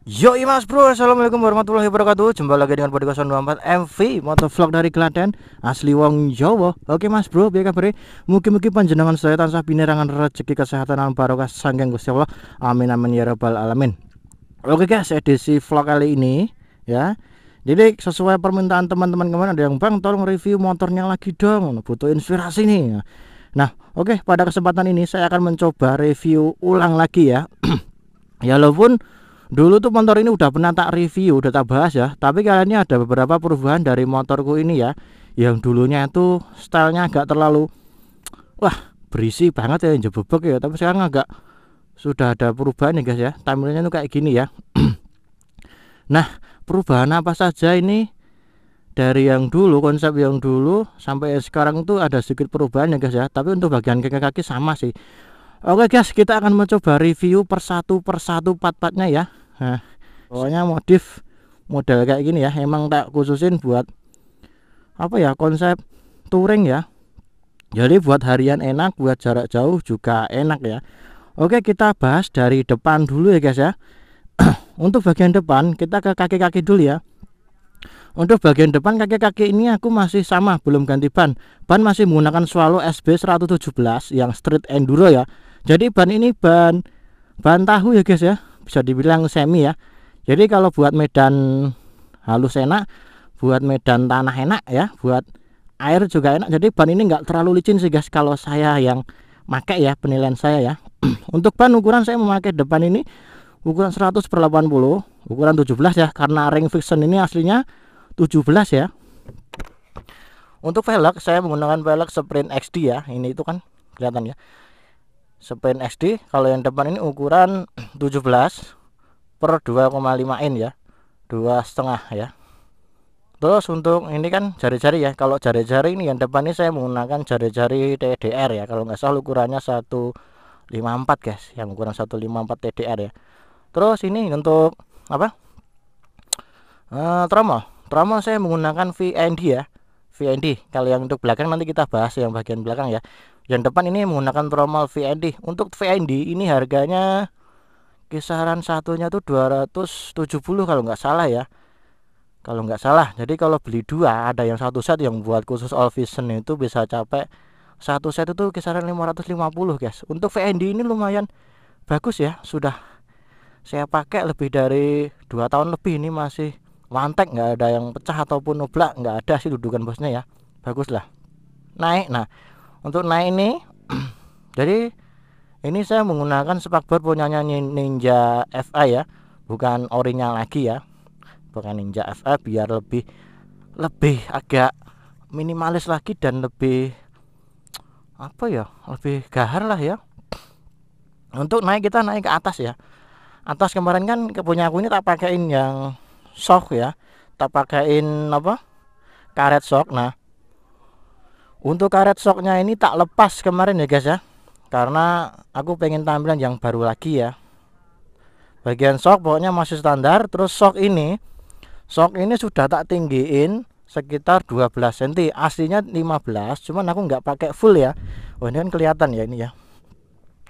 Yoi mas bro, assalamualaikum warahmatullahi wabarakatuh. Jumpa lagi dengan podcast 24 MV motovlog dari Klaten, asli wong Jawa. Oke mas bro, biar kabar. Mugi-mugi panjenengan saya tansah pinerangan rezeki kesehatan lan barokah sanggeng Gusti Allah. Amin amin ya rabbal alamin. Oke guys, edisi vlog kali ini ya. Jadi sesuai permintaan teman-teman kemarin, ada yang bang tolong review motornya lagi dong, butuh inspirasi nih. Nah, oke, pada kesempatan ini saya akan mencoba review ulang lagi ya. Ya walaupun dulu tuh motor ini udah pernah tak review, udah tak bahas ya. Tapi kali ini ada beberapa perubahan dari motorku ini ya. Yang dulunya itu stylenya agak terlalu wah berisi banget ya, jebebek ya. Tapi sekarang agak sudah ada perubahan nih guys ya. Tampilannya tuh kayak gini ya. Nah, perubahan apa saja ini dari yang dulu, konsep yang dulu sampai sekarang tuh ada sedikit perubahan ya guys ya. Tapi untuk bagian kaki-kaki sama sih. Oke guys, kita akan mencoba review persatu part-partnya ya. Nah, pokoknya modif model kayak gini ya, emang tak khususin buat apa ya, konsep touring ya. Jadi buat harian enak, buat jarak jauh juga enak ya. Oke, kita bahas dari depan dulu ya guys ya. Untuk bagian depan kita ke kaki-kaki dulu ya. Untuk bagian depan kaki-kaki ini aku masih sama, belum ganti ban. Ban masih menggunakan Swallow SB 117 yang street enduro ya. Jadi ban ini ban tahu ya guys ya, bisa dibilang semi ya. Jadi kalau buat medan halus enak, buat medan tanah enak ya, buat air juga enak. Jadi ban ini enggak terlalu licin sih guys kalau saya yang pakai ya, penilaian saya ya. Untuk ban ukuran saya memakai depan ini ukuran 100/80, ukuran 17 ya, karena ring fiction ini aslinya 17 ya. Untuk velg saya menggunakan velg Sprint XD ya. Ini itu kan kelihatan ya, Sprint XD. Kalau yang depan ini ukuran 17/2,5 in ya, 2,5 ya. Terus untuk ini kan jari-jari ya. Kalau jari-jari ini yang depan ini saya menggunakan jari-jari TDR ya. Kalau nggak salah ukurannya 154 guys, yang ukuran 154 TDR ya. Terus ini untuk apa? Tromol saya menggunakan VND ya. VND. Kalau yang untuk belakang nanti kita bahas yang bagian belakang ya. Yang depan ini menggunakan tromol VND. Untuk VND ini harganya kisaran satunya tuh 270 kalau nggak salah ya. Kalau nggak salah. Jadi kalau beli dua, ada yang satu set yang buat khusus all vision itu bisa capek. Satu set itu kisaran 550 guys. Untuk VND ini lumayan bagus ya. Sudah saya pakai lebih dari 2 tahun lebih, ini masih wantek, nggak ada yang pecah ataupun nublak, nggak ada sih dudukan bosnya ya. Bagus lah. Naik. Nah, untuk naik ini jadi ini saya menggunakan spakbor punyanya Ninja FA ya, bukan orinya lagi ya, bukan Ninja FA, biar lebih agak minimalis lagi dan lebih apa ya, lebih gahar lah ya. Untuk naik kita naik ke atas ya. Atas kemarin kan punya aku ini tak pakein yang shock ya, tak pakein apa, karet shock. Nah, untuk karet shocknya ini tak lepas kemarin ya guys ya, karena aku pengen tampilan yang baru lagi ya. Bagian shock pokoknya masih standar. Terus shock ini sudah tak tinggiin sekitar 12 cm, aslinya 15, cuman aku nggak pakai full ya. Oh ini kan kelihatan ya, ini ya.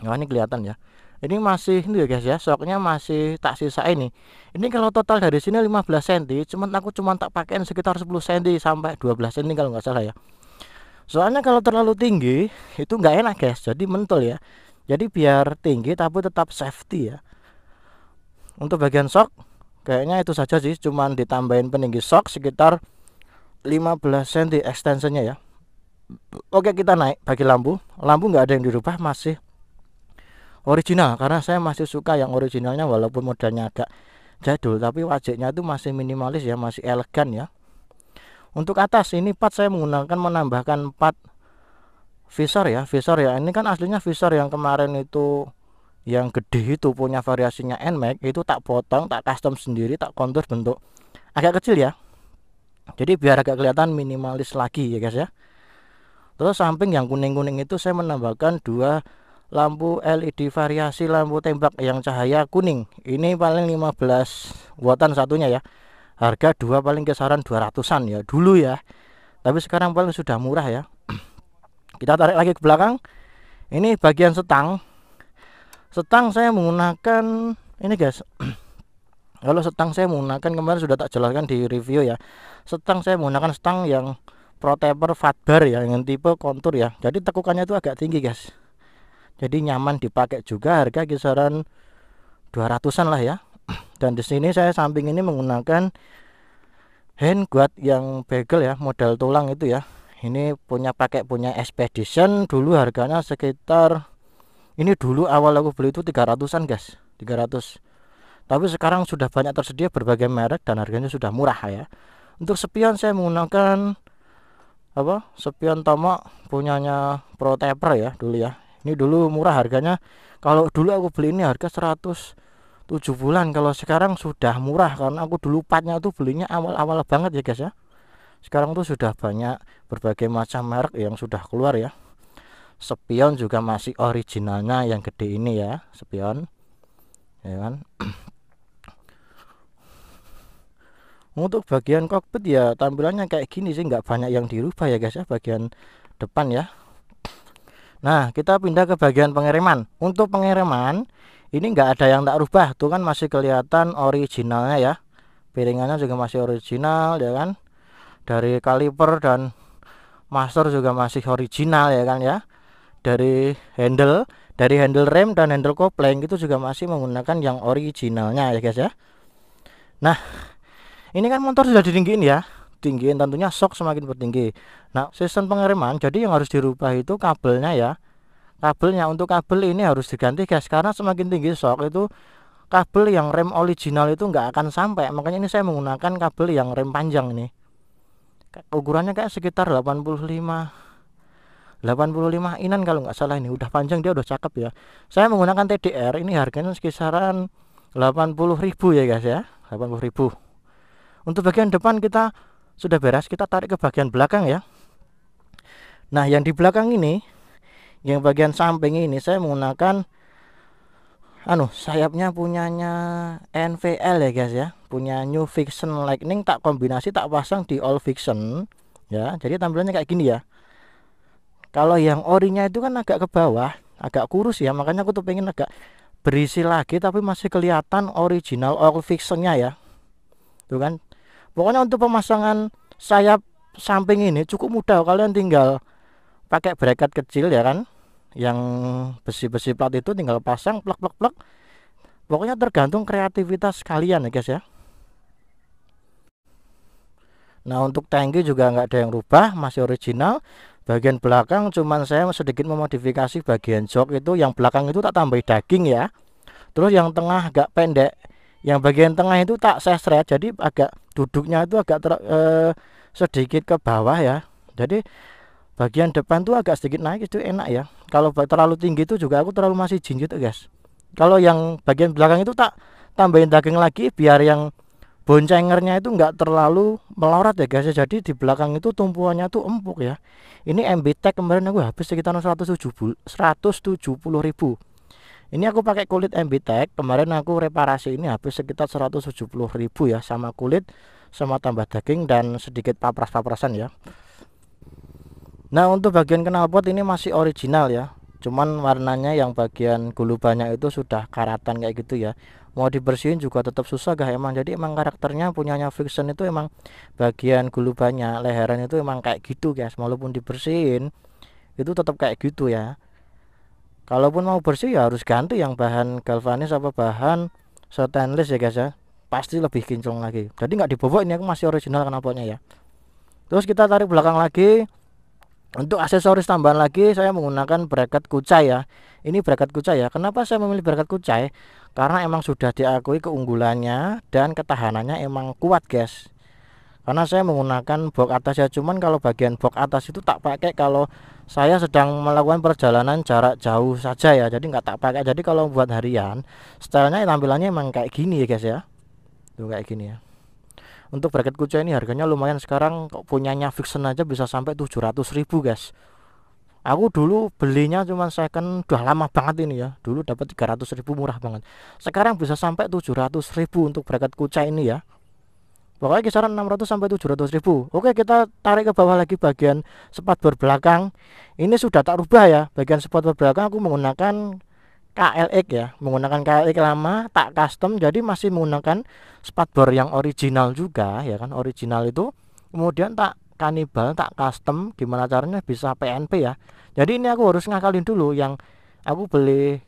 Oh ini kelihatan ya, ini masih ini ya guys ya, shocknya masih tak sisa ini. Ini kalau total dari sini 15 cm, cuman aku tak pakein sekitar 10 cm sampai 12 cm kalau nggak salah ya. Soalnya kalau terlalu tinggi itu nggak enak guys, jadi mentul ya. Jadi biar tinggi tapi tetap safety ya. Untuk bagian shock kayaknya itu saja sih, cuman ditambahin peninggi shock sekitar 15 cm extensionnya ya. Oke, kita naik. Bagi lampu nggak ada yang dirubah, masih original, karena saya masih suka yang originalnya walaupun modelnya agak jadul, tapi wajahnya itu masih minimalis ya, masih elegan ya. Untuk atas ini part saya menambahkan part visor ya. Ini kan aslinya visor yang kemarin itu yang gede itu punya variasinya NMAX, itu tak potong, tak custom sendiri, tak kontur bentuk agak kecil ya. Jadi biar agak kelihatan minimalis lagi ya guys ya. Terus samping yang kuning-kuning itu saya menambahkan dua lampu LED variasi lampu tembak yang cahaya kuning. Ini paling 15 wattan satunya ya. Harga dua paling kisaran 200-an ya dulu ya. Tapi sekarang paling sudah murah ya. Kita tarik lagi ke belakang. Ini bagian setang. Setang saya menggunakan ini guys. Kalau stang saya menggunakan, kemarin sudah tak jelaskan di review ya, stang saya menggunakan stang yang Pro Taper Fat Bar ya, yang tipe kontur ya. Jadi tekukannya itu agak tinggi guys, jadi nyaman dipakai juga. Harga kisaran 200-an lah ya. Dan di sini saya samping ini menggunakan hand guard yang bagel ya, model tulang itu ya. Ini punya Expedition, dulu harganya sekitar, ini dulu awal aku beli itu 300-an guys, 300. Tapi sekarang sudah banyak tersedia berbagai merek dan harganya sudah murah ya. Untuk spion saya menggunakan spion Tomok punyanya Pro Taper ya dulu ya. Ini dulu murah harganya. Kalau dulu aku beli ini harga 107 bulan. Kalau sekarang sudah murah karena aku dulu partnya tuh belinya awal-awal banget ya guys ya. Sekarang tuh sudah banyak berbagai macam merek yang sudah keluar ya. Spion juga masih originalnya yang gede ini ya, spion ya kan. Untuk bagian kokpit ya tampilannya kayak gini sih, nggak banyak yang dirubah ya guys ya, bagian depan ya. Nah, kita pindah ke bagian pengereman. Untuk pengereman ini nggak ada yang tak rubah, tuh kan masih kelihatan originalnya ya. Piringannya juga masih original ya kan. Dari kaliper dan master juga masih original ya kan ya. Dari handle rem dan handle kopling itu juga masih menggunakan yang originalnya ya guys ya. Nah, ini kan motor sudah ditinggiin ya, tinggiin tentunya shock semakin bertinggi. Nah, sistem pengereman jadi yang harus dirubah itu kabelnya ya. Untuk kabel ini harus diganti guys, karena semakin tinggi shock itu kabel yang rem original itu nggak akan sampai. Makanya ini saya menggunakan kabel yang rem panjang ini. Ukurannya kayak sekitar 85 inan kalau nggak salah, ini udah panjang, dia udah cakep ya. Saya menggunakan TDR, ini harganya sekisaran 80.000 ya guys ya, 80.000. Untuk bagian depan kita sudah beres, kita tarik ke bagian belakang ya. Nah, yang di belakang ini, yang bagian samping ini saya menggunakan sayapnya punyanya NVL ya guys ya, punya New Fiction Lightning, tak kombinasi tak pasang di All Fiction ya. Jadi tampilannya kayak gini ya. Kalau yang orinya itu kan agak ke bawah, agak kurus ya, makanya aku tuh pengen agak berisi lagi tapi masih kelihatan original All Fictionnya ya. Tuh kan. Pokoknya untuk pemasangan sayap samping ini cukup mudah, kalian tinggal pakai bracket kecil ya kan, yang besi-besi plat itu tinggal pasang plek. Pokoknya tergantung kreativitas kalian ya guys ya. Nah, untuk tangki juga nggak ada yang rubah, masih original. Bagian belakang cuman saya sedikit memodifikasi bagian jok itu, yang belakang itu tak tambah daging ya. Terus yang tengah agak pendek, yang bagian tengah itu tak sesret, jadi agak duduknya itu agak sedikit ke bawah ya. Jadi bagian depan tuh agak sedikit naik, itu enak ya. Kalau terlalu tinggi itu juga aku terlalu masih jinjit guys. Kalau yang bagian belakang itu tak tambahin daging lagi biar yang boncengernya itu enggak terlalu melorot ya guys ya. Jadi di belakang itu tumpuannya tuh empuk ya. Ini MB-Tech kemarin aku habis sekitar 170.000. Ini aku pakai kulit MB-Tech, kemarin aku reparasi ini habis sekitar 170.000 ya, sama kulit, sama tambah daging dan sedikit papras-paprasan ya. Nah, untuk bagian knalpot ini masih original ya, cuman warnanya yang bagian gulubannya itu sudah karatan kayak gitu ya. Mau dibersihin juga tetap susah gak emang. Jadi emang karakternya punyanya Fiction itu emang bagian gulubannya, leheran itu emang kayak gitu guys. Walaupun dibersihin itu tetap kayak gitu ya. Kalaupun mau bersih ya harus ganti yang bahan galvanis apa bahan stainless ya guys ya, pasti lebih kinclong lagi. Jadi nggak dibobok, ini aku masih original knalpotnya ya. Terus kita tarik belakang lagi. Untuk aksesoris tambahan lagi saya menggunakan bracket kucai ya. Ini bracket kucai ya. Kenapa saya memilih bracket kucai? Karena emang sudah diakui keunggulannya dan ketahanannya emang kuat guys. Karena saya menggunakan box atas ya, cuman kalau bagian box atas itu tak pakai kalau saya sedang melakukan perjalanan jarak jauh saja ya, jadi nggak tak pakai. Jadi kalau buat harian stylenya tampilannya emang kayak gini ya guys ya, tuh kayak gini ya. Untuk bracket kucai ini harganya lumayan sekarang, punyanya Fiction aja bisa sampai 700.000 guys. Aku dulu belinya cuma second, udah lama banget ini ya, dulu dapat 300.000 murah banget. Sekarang bisa sampai 700.000 untuk bracket kucai ini ya. Pokoknya kisaran 600 sampai 700.000. Oke, kita tarik ke bawah lagi bagian spatbor belakang. Ini sudah tak rubah ya. Bagian spatbor belakang aku menggunakan KLX ya, menggunakan KLX lama tak custom, jadi masih menggunakan spatbor yang original juga ya kan, original itu kemudian tak kanibal, tak custom. Gimana caranya bisa PNP ya. Jadi ini aku harus ngakalin dulu. Yang aku beli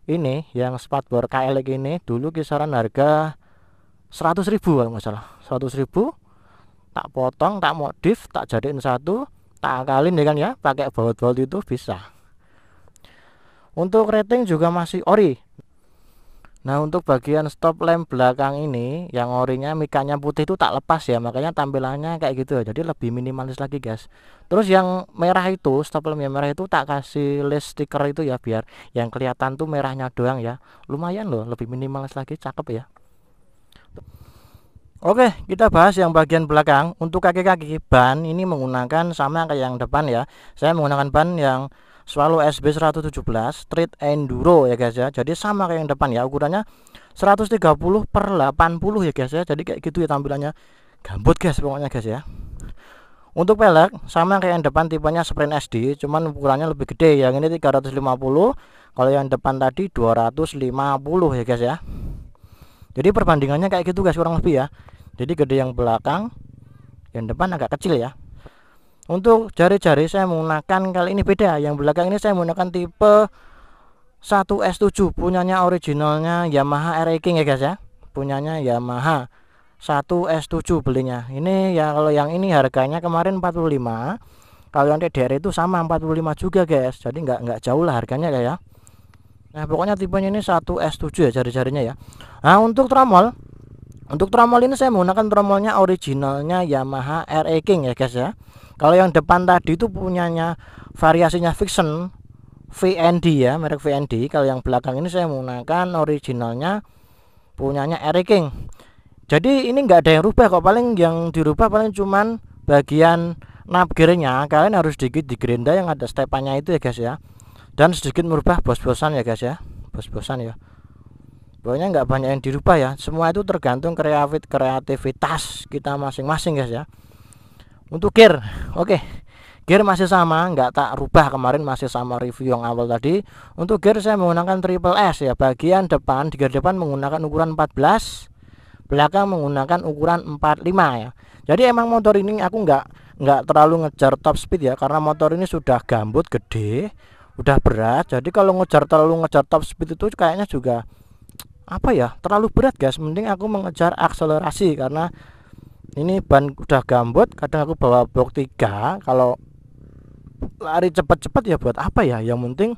ini yang spatbor KLX ini dulu kisaran harga 100.000 kalau nggak salah, 100.000 tak potong, tak modif, tak jadiin satu, tak akalin ya kan ya, pakai baut-baut itu bisa. Untuk rating juga masih ori. Nah untuk bagian stop lamp belakang ini yang orinya mikanya putih itu tak lepas ya, makanya tampilannya kayak gitu ya, jadi lebih minimalis lagi guys. Terus yang merah itu, stop lamp yang merah itu tak kasih list stiker itu ya, biar yang kelihatan tuh merahnya doang ya. Lumayan loh, lebih minimalis lagi, cakep ya. Oke, kita bahas yang bagian belakang. Untuk kaki-kaki ban ini menggunakan sama kayak yang depan ya. Saya menggunakan ban yang Swallow SB 117 Street Enduro ya guys ya. Jadi sama kayak yang depan ya, ukurannya 130/80 ya guys ya. Jadi kayak gitu ya tampilannya. Gambut guys pokoknya guys ya. Untuk pelek sama kayak yang depan, tipenya Sprint SD, cuman ukurannya lebih gede. Yang ini 350, kalau yang depan tadi 250 ya guys ya. Jadi perbandingannya kayak gitu guys, kurang lebih ya. Jadi gede yang belakang, yang depan agak kecil ya. Untuk jari-jari saya menggunakan kali ini beda. Yang belakang ini saya menggunakan tipe 1S7, punyanya originalnya Yamaha RA King ya guys ya. Punyanya Yamaha 1S7 belinya. Ini ya, kalau yang ini harganya kemarin 45. Kalau yang TDR itu sama 45 juga guys. Jadi nggak jauh lah harganya kayak ya. Nah pokoknya tipenya ini 1S7 ya jari-jarinya ya. Nah untuk tromol ini saya menggunakan tromolnya originalnya Yamaha RA King ya guys ya. Kalau yang depan tadi itu punyanya variasinya Vixen VND ya, merek VND. Kalau yang belakang ini saya menggunakan originalnya punyanya RA King. Jadi ini nggak ada yang rubah kok, paling yang dirubah paling cuman bagian knob gearnya. Kalian harus sedikit digerinda yang ada stepannya itu ya guys ya. Dan sedikit merubah bos-bosan ya guys ya, bos-bosan ya. Pokoknya nggak banyak yang dirubah ya, semua itu tergantung kreativitas kita masing-masing guys ya. Untuk gear, oke, gear masih sama, nggak tak rubah, kemarin masih sama review yang awal tadi. Untuk gear saya menggunakan triple S ya. Bagian depan, di gear depan menggunakan ukuran 14, belakang menggunakan ukuran 45 ya. Jadi emang motor ini aku nggak terlalu ngejar top speed ya, karena motor ini sudah gambut, gede, udah berat. Jadi kalau terlalu ngejar top speed itu kayaknya juga apa ya, terlalu berat guys. Mending aku mengejar akselerasi, karena ini ban udah gambut. Kadang aku bawa box 3, kalau lari cepat-cepat ya buat apa ya, yang penting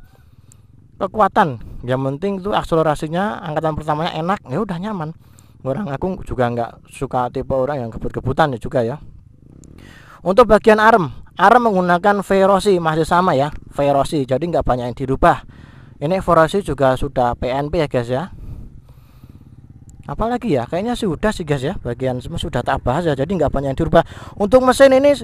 kekuatan, yang penting itu akselerasinya angkatan pertamanya enak, ya udah nyaman. Orang aku juga nggak suka tipe orang yang kebut-kebutan ya juga ya. Untuk bagian arm menggunakan Veloci, masih sama ya, Veloci, jadi nggak banyak yang dirubah. Ini Veloci juga sudah PNP ya guys ya. Apalagi ya, kayaknya sudah sih guys ya, bagian semua sudah tak bahas ya, jadi nggak banyak yang dirubah. Untuk mesin ini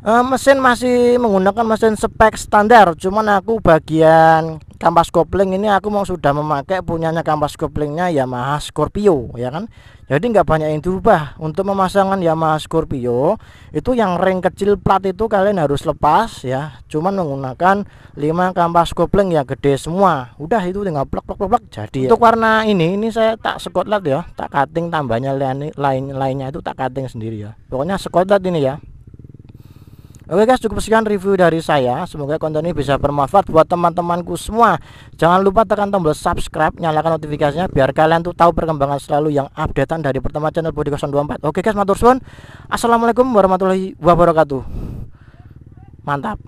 mesin masih menggunakan mesin spek standar, cuman aku bagian kampas kopling ini aku mau sudah memakai punyanya kampas koplingnya Yamaha Scorpio ya kan. Jadi nggak banyak yang dirubah. Untuk pemasangan Yamaha Scorpio itu yang ring kecil plat itu kalian harus lepas ya, cuman menggunakan 5 kampas kopling yang gede semua. Udah itu tinggal plek jadi. Untuk warna ini saya tak skotlet ya, tak cutting, tambahnya lainnya itu tak cutting sendiri ya. Pokoknya skotlet ini ya. Oke guys, cukup sekian review dari saya. Semoga konten ini bisa bermanfaat buat teman-temanku semua. Jangan lupa tekan tombol subscribe, nyalakan notifikasinya biar kalian tuh tahu perkembangan selalu yang updatean dari pertama channel Budi 024. Oke guys, matur suwun. Assalamualaikum warahmatullahi wabarakatuh. Mantap.